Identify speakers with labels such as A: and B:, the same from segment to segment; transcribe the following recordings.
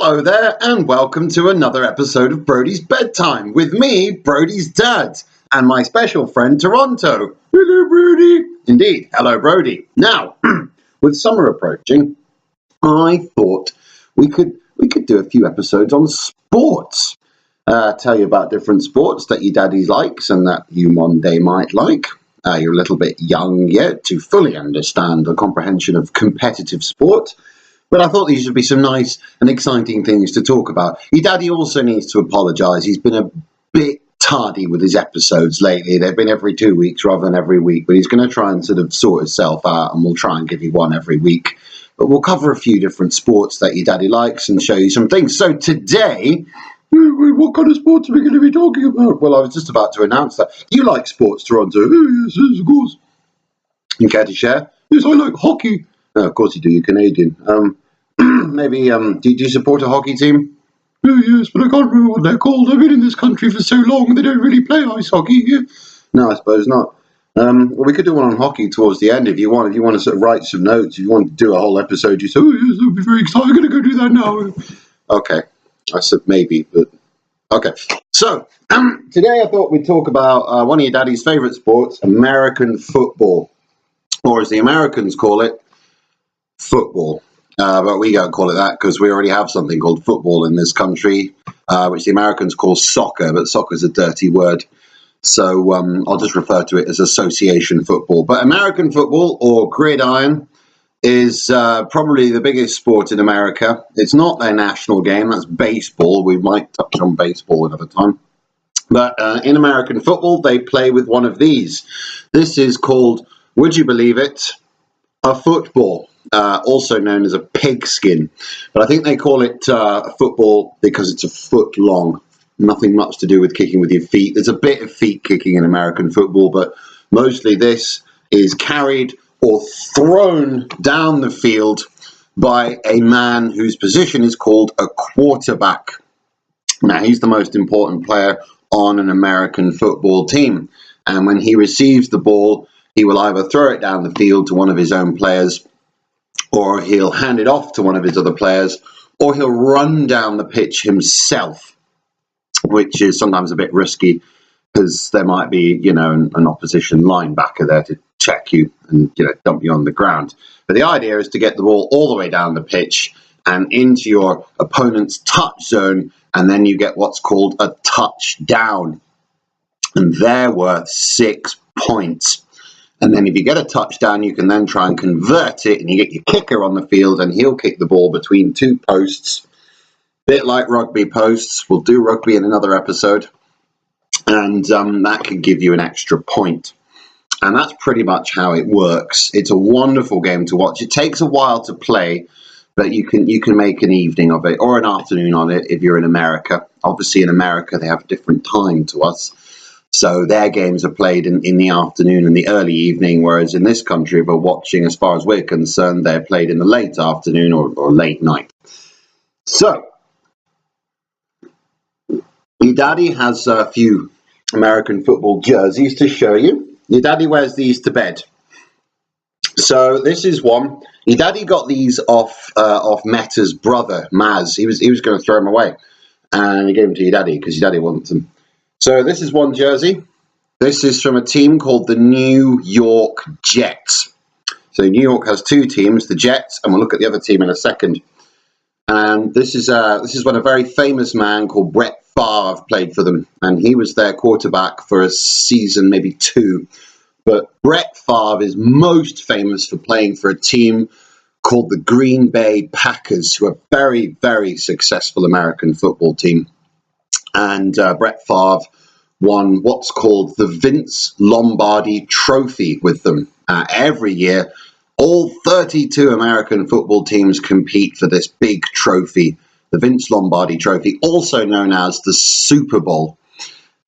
A: Hello there, and welcome to another episode of Brodie's Bedtime with me, Brodie's dad, and my special friend Toronto. Hello, Brodie. Indeed, hello, Brodie. Now, with summer approaching, I thought we could do a few episodes on sports. Tell you about different sports that your daddy likes and that you one day might like. You're a little bit young yet to fully understand the comprehension of competitive sport. But I thought these would be some nice and exciting things to talk about. Your daddy also needs to apologise. He's been a bit tardy with his episodes lately. They've been every 2 weeks rather than every week. But he's going to try and sort of sort himself out, and we'll try and give you one every week. But we'll cover a few different sports that your daddy likes and show you some things. So today, what kind of sports are we going to be talking about? Well, I was just about to announce that. You like sports, Toronto? Oh, yes, of course. You care to share? Yes, I like hockey. No, of course you do. You're Canadian. Maybe, do you support a hockey team? Oh, yes, but I can't remember what they're called. I've been in this country for so long, they don't really play ice hockey here. No, I suppose not. Well, we could do one on hockey towards the end if you want. If you want to sort of write some notes, if you want to do a whole episode, you say, oh, yes, that would be very exciting. I'm going to go do that now. Okay. I said maybe, but okay. So, today I thought we'd talk about one of your daddy's favourite sports, American football. Or as the Americans call it, football. But we don't call it that because we already have something called football in this country, which the Americans call soccer, but soccer's a dirty word. So I'll just refer to it as association football. But American football, or gridiron, is probably the biggest sport in America. It's not their national game. That's baseball. We might touch on baseball another time. But in American football, they play with one of these. This is called, would you believe it, a football. Also known as a pigskin. But I think they call it football because it's a foot long. Nothing much to do with kicking with your feet. There's a bit of feet kicking in American football, but mostly this is carried or thrown down the field by a man whose position is called a quarterback. Now, he's the most important player on an American football team. And when he receives the ball, he will either throw it down the field to one of his own players, or he'll hand it off to one of his other players, or he'll run down the pitch himself, which is sometimes a bit risky because there might be, an opposition linebacker there to check you and, dump you on the ground. But the idea is to get the ball all the way down the pitch and into your opponent's touch zone, and then you get what's called a touchdown. And they're worth 6 points. And then if you get a touchdown, you can then try and convert it, and you get your kicker on the field, and he'll kick the ball between two posts, bit like rugby posts. We'll do rugby in another episode, and that can give you an extra point. And that's pretty much how it works. It's a wonderful game to watch. It takes a while to play, but you can make an evening of it or an afternoon on it if you're in America. Obviously, in America, they have a different time to us. So their games are played in the afternoon and the early evening, whereas in this country, if we're watching, as far as we're concerned, they're played in the late afternoon or late night. So, your daddy has a few American football jerseys to show you. Your daddy wears these to bed. So this is one. Your daddy got these off Meta's brother, Maz. He was going to throw them away, and he gave them to your daddy because your daddy wants them. So this is one jersey. This is from a team called the New York Jets. So New York has two teams, the Jets, and we'll look at the other team in a second. And this is when a very famous man called Brett Favre played for them, and he was their quarterback for a season, maybe two. But Brett Favre is most famous for playing for a team called the Green Bay Packers, who are a very, very successful American football team. And Brett Favre won what's called the Vince Lombardi Trophy with them. Every year, all 32 American football teams compete for this big trophy, the Vince Lombardi Trophy, also known as the Super Bowl.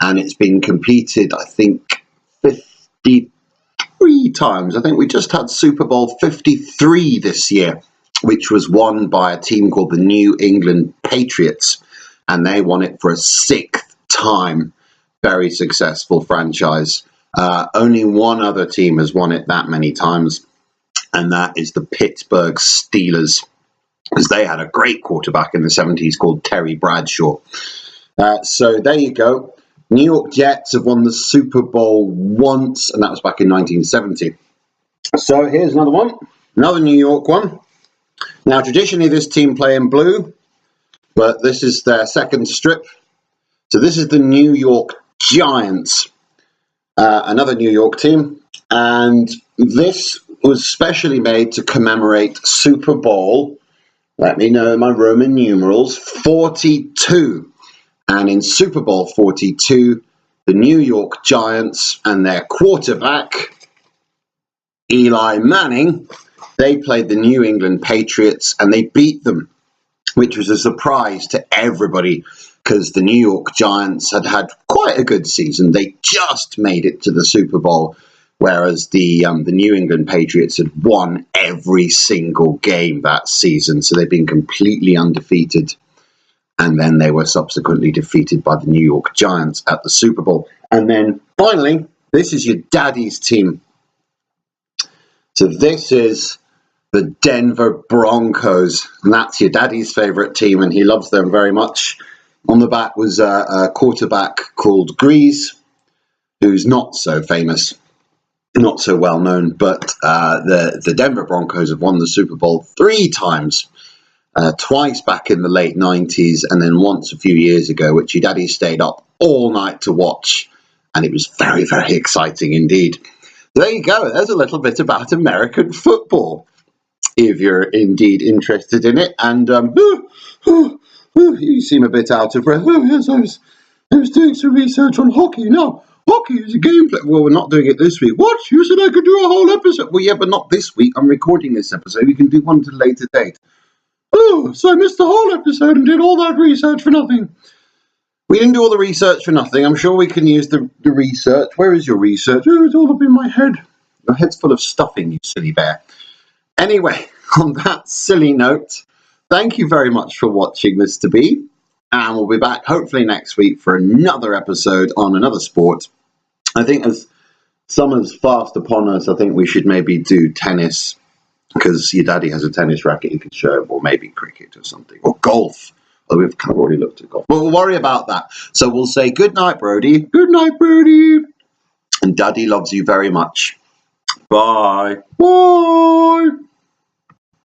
A: And it's been competed, I think, 53 times. I think we just had Super Bowl 53 this year, which was won by a team called the New England Patriots. And they won it for a sixth time. Very successful franchise. Only one other team has won it that many times, and that is the Pittsburgh Steelers. because they had a great quarterback in the 70s called Terry Bradshaw. So there you go. New York Jets have won the Super Bowl once, and that was back in 1970. So here's another one, another New York one. Now, traditionally, this team play in blue, but this is their second strip. So this is the New York Giants, another New York team, and this was specially made to commemorate Super Bowl, let me know my Roman numerals, 42. And in Super Bowl 42, the New York Giants and their quarterback, Eli Manning, they played the New England Patriots and they beat them, which was a surprise to everybody because the New York Giants had had quite a good season. They just made it to the Super Bowl, whereas the New England Patriots had won every single game that season. So they've been completely undefeated. And then they were subsequently defeated by the New York Giants at the Super Bowl. And then finally, this is your daddy's team. So this is the Denver Broncos. And that's your daddy's favorite team, and he loves them very much. On the back was a quarterback called Grease, who's not so famous, not so well known. But the Denver Broncos have won the Super Bowl 3 times. Twice back in the late 90s and then once a few years ago, which your daddy stayed up all night to watch, and it was very, very exciting indeed. There you go. There's a little bit about American football, if you're indeed interested in it. And you seem a bit out of breath. Oh, yes, I was doing some research on hockey. Now, hockey is a game play. Well, we're not doing it this week. What? You said I could do a whole episode. Well, yeah, but not this week. I'm recording this episode. We can do one at a later date. Oh, so I missed the whole episode and did all that research for nothing. We didn't do all the research for nothing. I'm sure we can use the research. Where is your research? Oh, it's all up in my head. Your head's full of stuffing, you silly bear. Anyway, on that silly note, thank you very much for watching Mr. B. And we'll be back hopefully next week for another episode on another sport. I think as summer's fast upon us, I think we should maybe do tennis, because your daddy has a tennis racket you could show, or maybe cricket or something, or golf. Oh, we've kind of already looked at golf. But we'll worry about that. So we'll say good night, Brodie. Good night, Brodie. And Daddy loves you very much. Bye. Bye.